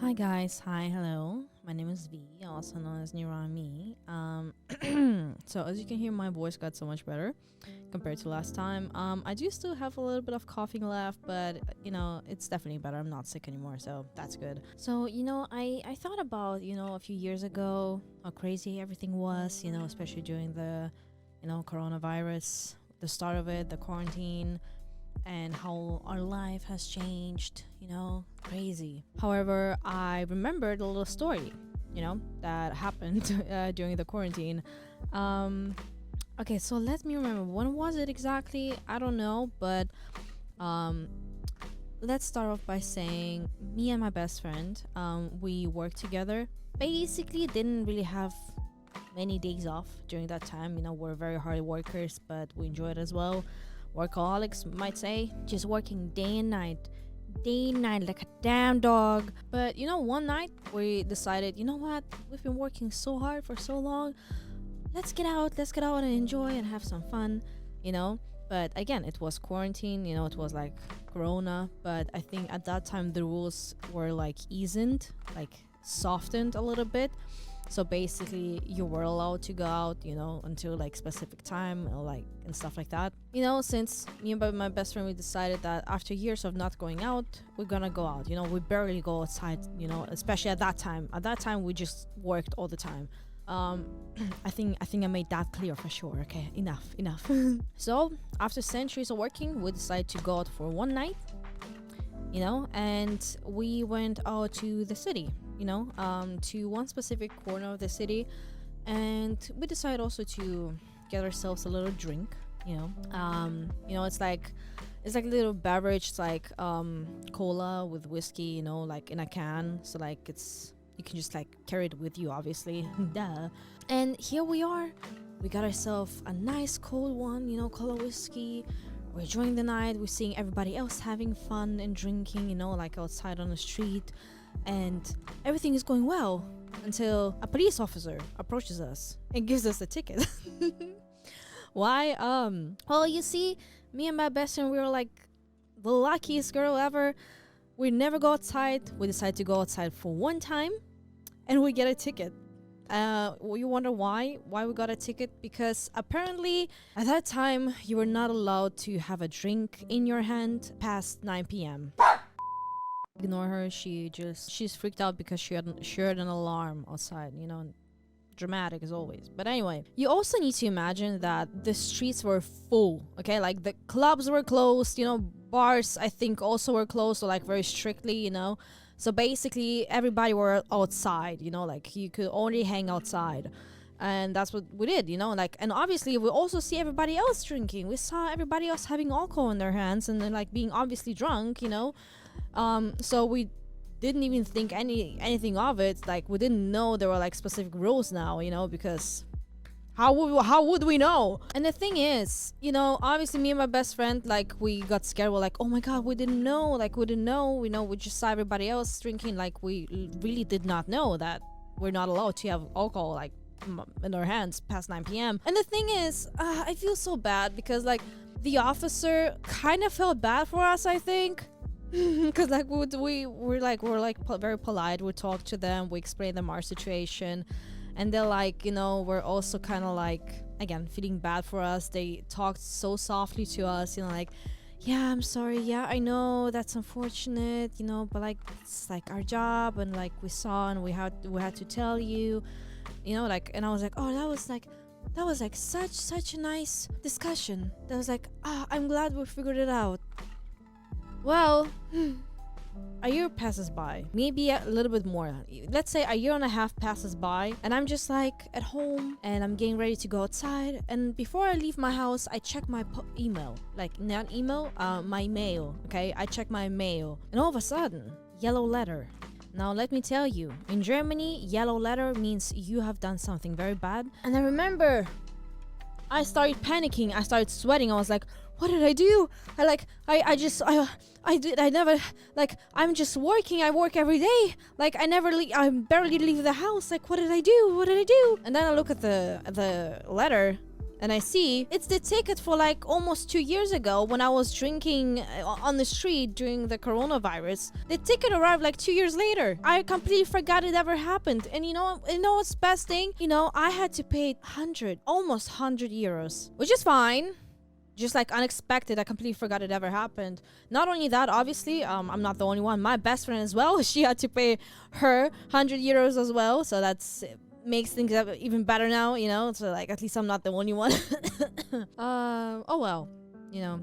Hi guys, hi, hello. My name is V, also known as Nirami. So as you can hear, my voice got so much better compared to last time. I do still have a little bit of coughing left, but it's definitely better. I'm not sick anymore, so that's good. So I thought about a few years ago how crazy everything was. Especially during the coronavirus, the start of it, the quarantine, and how our life has changed, crazy. However, I remembered a little story, that happened during the quarantine. Okay, so let me remember. When was it exactly? I don't know, but um, let's start off by saying me and my best friend, we worked together. Basically, didn't really have many days off during that time. We're very hard workers, but we enjoy it as well. Workaholics might say, just working day and night like a damn dog. But one night we decided, what, we've been working so hard for so long, let's get out and enjoy and have some fun. But again, it was quarantine, it was like corona, but I think at that time the rules were like softened a little bit. So basically you were allowed to go out, until like specific time or and stuff like that. Since me and my best friend, we decided that after years of not going out, we're gonna go out. We barely go outside, especially at that time. At that time we just worked all the time. I think I made that clear for sure. Okay, enough. So after centuries of working, we decided to go out for one night, and we went out to the city, to one specific corner of the city, and we decided also to get ourselves a little drink. It's like a little beverage. It's like cola with whiskey, like in a can. So like you can just like carry it with you, obviously. Duh. And here we are. We got ourselves a nice cold one, cola whiskey. We're enjoying the night. We're seeing everybody else having fun and drinking, like outside on the street. And everything is going well until a police officer approaches us and gives us a ticket. Why? Well, you see, me and my best friend, we were like the luckiest girl ever. We never go outside. We decided to go outside for one time and we get a ticket. You wonder why we got a ticket? Because apparently at that time you were not allowed to have a drink in your hand past 9 p.m. Ignore her. She's freaked out because she heard an alarm outside. Dramatic as always. But anyway, you also need to imagine that the streets were full. Okay, like the clubs were closed. Bars I think also were closed, so like very strictly. So basically everybody were outside. Like you could only hang outside. And that's what we did, and obviously we also see everybody else drinking. We saw everybody else having alcohol in their hands and then like being obviously drunk, so we didn't even think anything of it. Like we didn't know there were like specific rules now, because how would we know? And the thing is, obviously me and my best friend, like we got scared. We're like, oh my god, we didn't know, we just saw everybody else drinking. Like we really did not know that we're not allowed to have alcohol like in our hands past 9 p.m. And the thing is, I feel so bad because like the officer kind of felt bad for us, I think. Because like we're very polite. We talk to them, we explain them our situation, and they're like, we're also kind of like, again, feeling bad for us. They talked so softly to us, like, yeah, I'm sorry, yeah, I know that's unfortunate, but like it's like our job, and like we saw and we had to tell you, like. And I was like, oh, that was like such a nice discussion. That was like, I'm glad we figured it out. Well, a year passes by, maybe a little bit more. Let's say a year and a half passes by, and I'm just like at home and I'm getting ready to go outside. And before I leave my house, I check my email, like not email, my mail. Okay, I check my mail, and all of a sudden, yellow letter. Now let me tell you, in Germany, yellow letter means you have done something very bad. And I remember, I started panicking. I started sweating. I was like, what did I do? I'm just working. I work every day. Like I barely leave the house. Like what did I do? And then I look at the letter. and I see it's the ticket for like almost 2 years ago when I was drinking on the street during the coronavirus. The ticket arrived like 2 years later. I completely forgot it ever happened. And you know what's the best thing? You know, I had to pay almost 100 euros, which is fine. Just like unexpected. I completely forgot it ever happened. Not only that, obviously, I'm not the only one. My best friend as well, she had to pay her 100 euros as well. So that's makes things even better now, you know. So like at least I'm not the only one. Oh well, you know,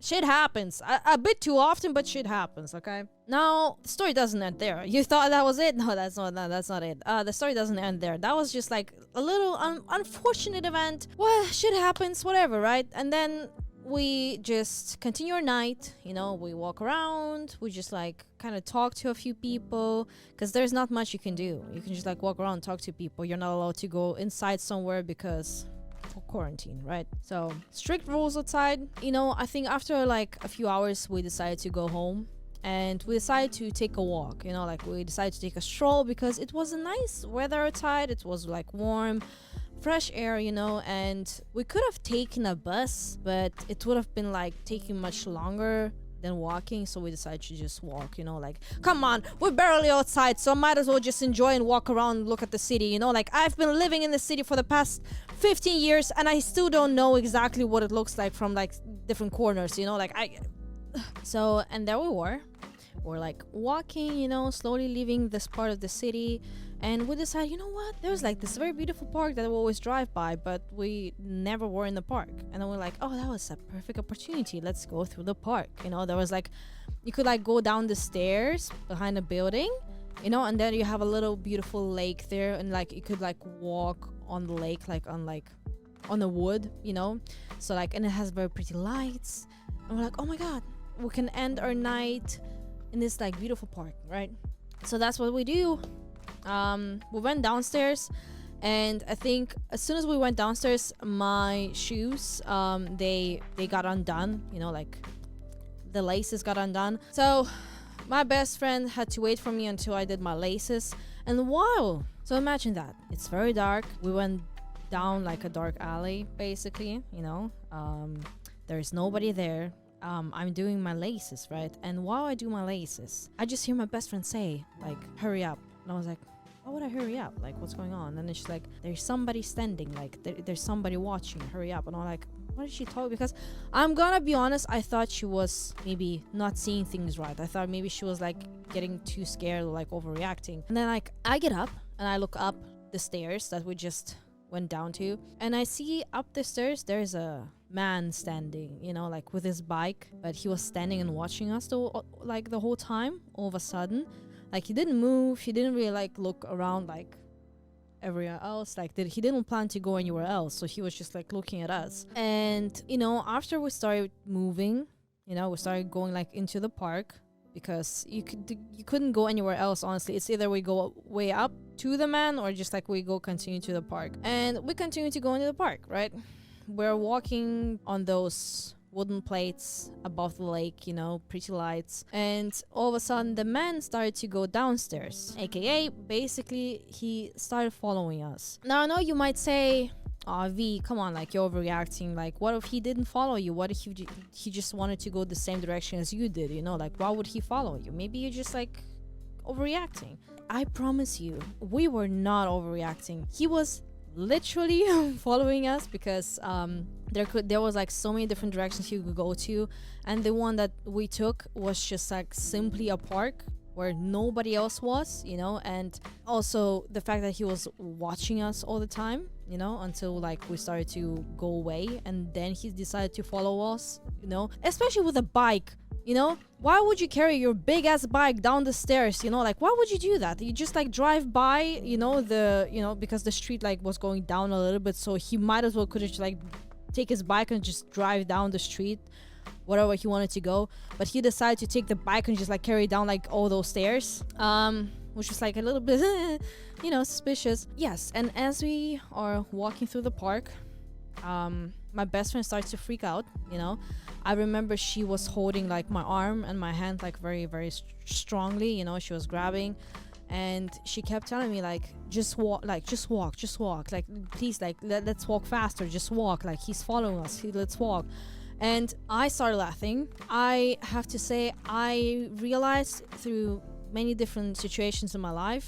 shit happens a bit too often, but shit happens. Okay. Now the story doesn't end there. You thought that was it? No, that's not it. The story doesn't end there. That was just like a little unfortunate event. Well, shit happens, whatever, right? And then we just continue our night. You know, we walk around. We just like kind of talk to a few people because there's not much you can do. You can just like walk around, talk to people. You're not allowed to go inside somewhere because for quarantine, right? So strict rules outside. You know, I think after like a few hours we decided to go home, and we decided to take a walk. You know, like we decided to take a stroll because it was a nice weather outside. It was like warm, fresh air, you know, and we could have taken a bus, but it would have been like taking much longer than walking. So we decided to just walk, you know, like, come on, we're barely outside, so I might as well just enjoy and walk around and look at the city, you know. Like, I've been living in the city for the past 15 years and I still don't know exactly what it looks like from like different corners, you know. Like so, and there we were. We're like walking, you know, slowly leaving this part of the city, and we decided, you know what, there's like this very beautiful park that we always drive by, but we never were in the park. And then we're like, oh, that was a perfect opportunity, let's go through the park. You know, there was like, you could like go down the stairs behind the building, you know, and then you have a little beautiful lake there, and like you could like walk on the lake, like on the wood, you know. So like, and it has very pretty lights, and we're like, oh my god, we can end our night in this like beautiful park, right? So that's what we do. We went downstairs, and I think as soon as we went downstairs, my shoes they got undone, you know, like the laces got undone. So my best friend had to wait for me until I did my laces. And wow, so imagine that, it's very dark. We went down like a dark alley basically, you know. There's nobody there. I'm doing my laces, right? And while I do my laces, I just hear my best friend say, like, hurry up. And I was like, why would I hurry up? Like, what's going on? And then she's like, there's somebody standing, like, there's somebody watching, hurry up. And I'm like, what is she talking? Because I'm gonna be honest, I thought she was maybe not seeing things right. I thought maybe she was like getting too scared or like overreacting. And then like I get up and I look up the stairs that we just went down to, and I see up the stairs there's a man standing, you know, like with his bike, but he was standing and watching us the whole time. All of a sudden, like, he didn't move, he didn't really like look around like everywhere else, like he didn't plan to go anywhere else, so he was just like looking at us. And you know, after we started moving, you know, we started going like into the park, because you couldn't go anywhere else, honestly. It's either we go way up to the man or just like we go continue to the park. And we continue to go into the park, right? We're walking on those wooden plates above the lake, you know, pretty lights, and all of a sudden the man started to go downstairs, aka basically he started following us. Now I know you might say, oh, V, come on, like, you're overreacting. Like, what if he didn't follow you? What if he just wanted to go the same direction as you did, you know? Like, why would he follow you? Maybe you're just like overreacting. I promise you, we were not overreacting. He was literally following us, because there was like so many different directions he could go to, and the one that we took was just like simply a park where nobody else was, you know. And also the fact that he was watching us all the time, you know, until like we started to go away, and then he decided to follow us, you know, especially with a bike. You know, why would you carry your big ass bike down the stairs? You know, like, why would you do that? You just like drive by, you know, because the street like was going down a little bit, so he might as well could have like take his bike and just drive down the street whatever he wanted to go. But he decided to take the bike and just like carry down like all those stairs, which was like a little bit you know, suspicious. Yes. And as we are walking through the park, my best friend starts to freak out, you know. I remember she was holding like my arm and my hand like very, very strongly, you know. She was grabbing, and she kept telling me like, just walk, like just walk, like please, like let's walk faster, just walk, like he's following us, let's walk. And I started laughing. I have to say, I realized through many different situations in my life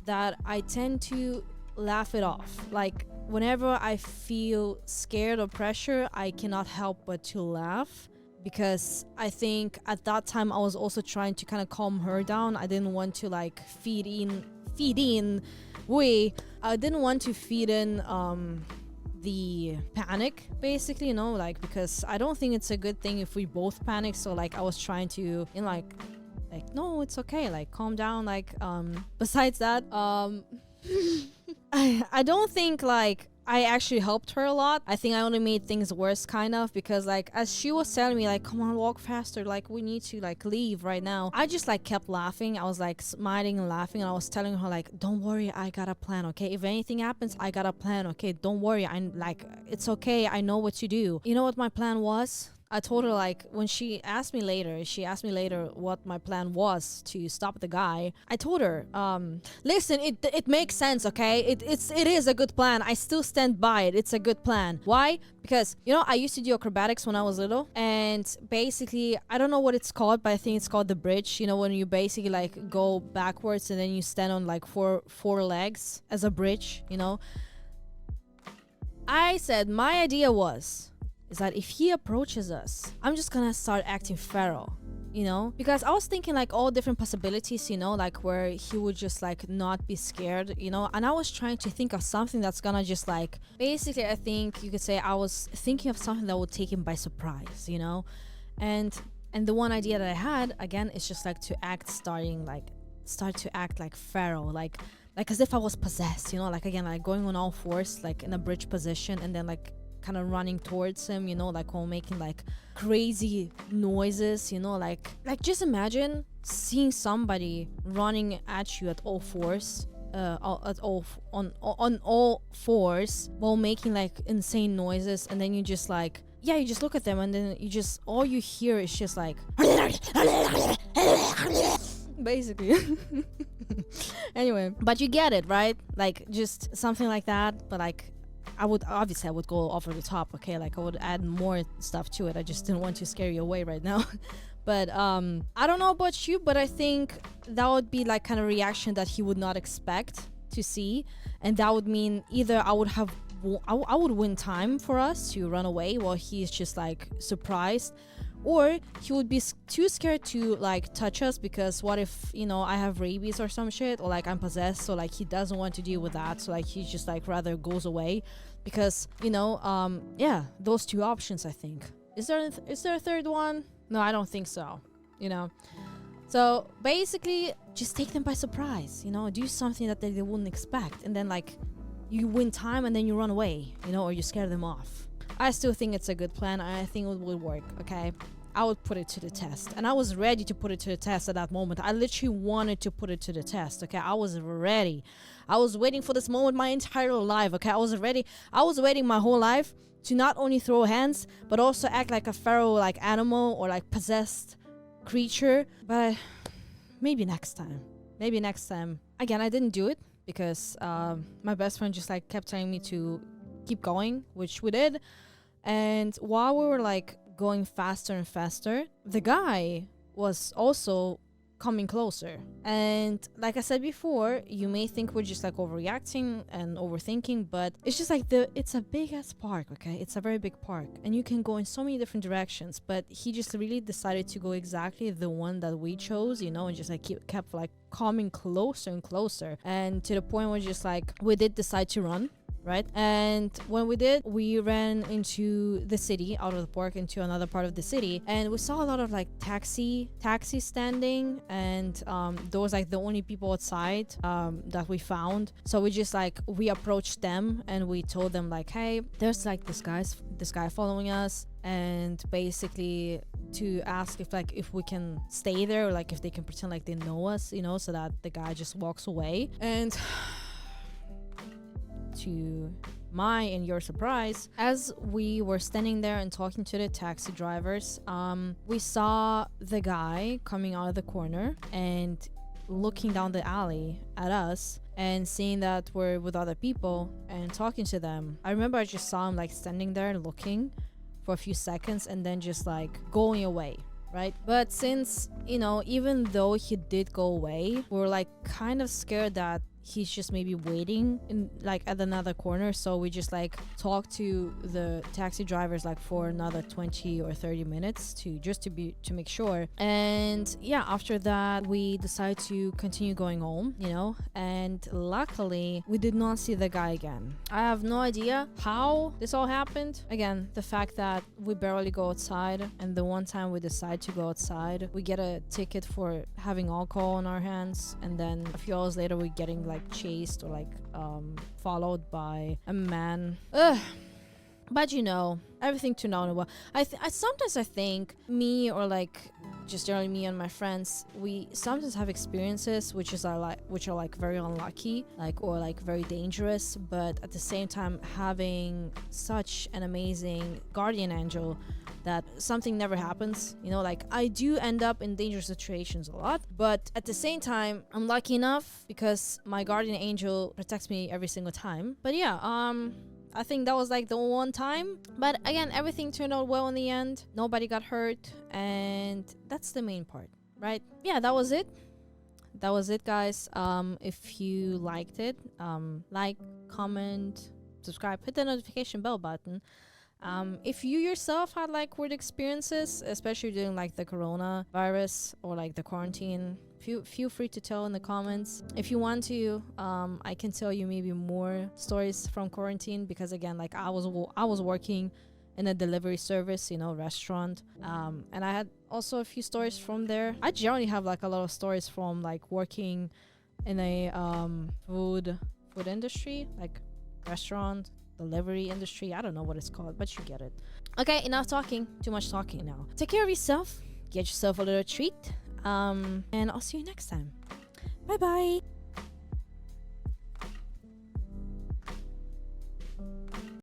that I tend to laugh it off. Like whenever I feel scared or pressure, I cannot help but to laugh, because I think at that time I was also trying to kind of calm her down. I didn't want to like feed in I didn't want to feed in the panic, basically, you know, like, because I don't think it's a good thing if we both panic. So like I was trying to, you know, like no, it's okay, like calm down, like besides that, I don't think like I actually helped her a lot. I think I only made things worse, kind of, because like as she was telling me like, come on, walk faster, like we need to like leave right now, I just like kept laughing. I was like smiling and laughing, and I was telling her like, don't worry, I got a plan, okay? If anything happens, I got a plan, okay? Don't worry, I'm like, it's okay, I know what to do. You know what my plan was? I told her, like, when she asked me later what my plan was to stop the guy. I told her, listen, it makes sense, okay? It is a good plan. I still stand by it. It's a good plan. Why? Because, you know, I used to do acrobatics when I was little, and basically, I don't know what it's called, but I think it's called the bridge. You know, when you basically like go backwards and then you stand on like four legs as a bridge, you know? I said my idea is that if he approaches us, I'm just gonna start acting feral, you know? Because I was thinking like all different possibilities, you know, like where he would just like not be scared, you know? And I was trying to think of something that's gonna just like, basically I think you could say I was thinking of something that would take him by surprise, you know? And the one idea that I had, again, is just like to start to act like feral, like as if I was possessed, you know? Like again, like going on all fours, like in a bridge position, and then like kind of running towards him, you know, like while making like crazy noises, you know, like just imagine seeing somebody running at you at all fours, on all fours, while making like insane noises, and then you just like, yeah, you just look at them, and then you just, all you hear is just like basically. Anyway, but you get it, right? Like just something like that, but like I would go over the top, okay? Like I would add more stuff to it. I just didn't want to scare you away right now. But I don't know about you, but I think that would be like kind of reaction that he would not expect to see, and that would mean either I would win time for us to run away while he's just like surprised, or he would be too scared to like touch us, because what if, you know, I have rabies or some shit, or like I'm possessed, so like he doesn't want to deal with that, so like he just like rather goes away, because, you know, yeah, those two options, I think. Is there a third one? No, I don't think so, you know. So basically just take them by surprise, you know, do something that they wouldn't expect, and then like you win time and then you run away, you know, or you scare them off. I still think it's a good plan. I think it would work, okay? I would put it to the test. And I was ready to put it to the test at that moment. I literally wanted to put it to the test, okay? I was ready. I was waiting for this moment my entire life, okay? I was ready. I was waiting my whole life to not only throw hands, but also act like a feral, like animal, or like possessed creature. But maybe next time. Maybe next time. Again, I didn't do it because my best friend just like kept telling me to keep going, which we did. And while we were like going faster and faster, the guy was also coming closer. And like I said before, you may think we're just like overreacting and overthinking, but it's just like it's a big ass park, okay? It's a very big park, and you can go in so many different directions, but he just really decided to go exactly the one that we chose, you know, and just like kept like coming closer and closer, and to the point where just like we did decide to run, right? And when we did, we ran into the city, out of the park into another part of the city, and we saw a lot of like taxi standing, and those like the only people outside that we found. So we approached them and we told them like, hey, there's like this guy following us, and basically to ask if we can stay there, or like if they can pretend like they know us, you know, so that the guy just walks away. And to my and your surprise, as we were standing there and talking to the taxi drivers, we saw the guy coming out of the corner, and looking down the alley at us and seeing that we're with other people and talking to them. I remember I just saw him like standing there looking for a few seconds and then just like going away, right? But since, you know, even though he did go away, we were like kind of scared that he's just maybe waiting in like at another corner, so we just like talked to the taxi drivers like for another 20 or 30 minutes to make sure. And yeah, after that we decided to continue going home, you know, and luckily we did not see the guy again. I have no idea how this all happened. Again, the fact that we barely go outside, and the one time we decide to go outside we get a ticket for having alcohol on our hands, and then a few hours later we're getting like chased or like followed by a man. Ugh. But you know, everything turned out well. I sometimes I think me, or like just generally me and my friends, we sometimes have experiences which are like very unlucky, like, or like very dangerous, but at the same time having such an amazing guardian angel that something never happens. You know, like I do end up in dangerous situations a lot, but at the same time I'm lucky enough because my guardian angel protects me every single time. But yeah, I think that was like the one time, but again, everything turned out well in the end. Nobody got hurt, and that's the main part, right? Yeah, that was it, guys. If you liked it, like, comment, subscribe, hit the notification bell button. If you yourself had like weird experiences, especially during like the coronavirus or like the quarantine, feel free to tell in the comments. If you want to, I can tell you maybe more stories from quarantine, because again, like I was working in a delivery service, you know, restaurant, and I had also a few stories from there. I generally have like a lot of stories from like working in a food industry, like restaurant, delivery industry. I don't know what it's called, but you get it. Okay, enough talking. Too much talking now. Take care of yourself. Get yourself a little treat. And I'll see you next time. Bye bye.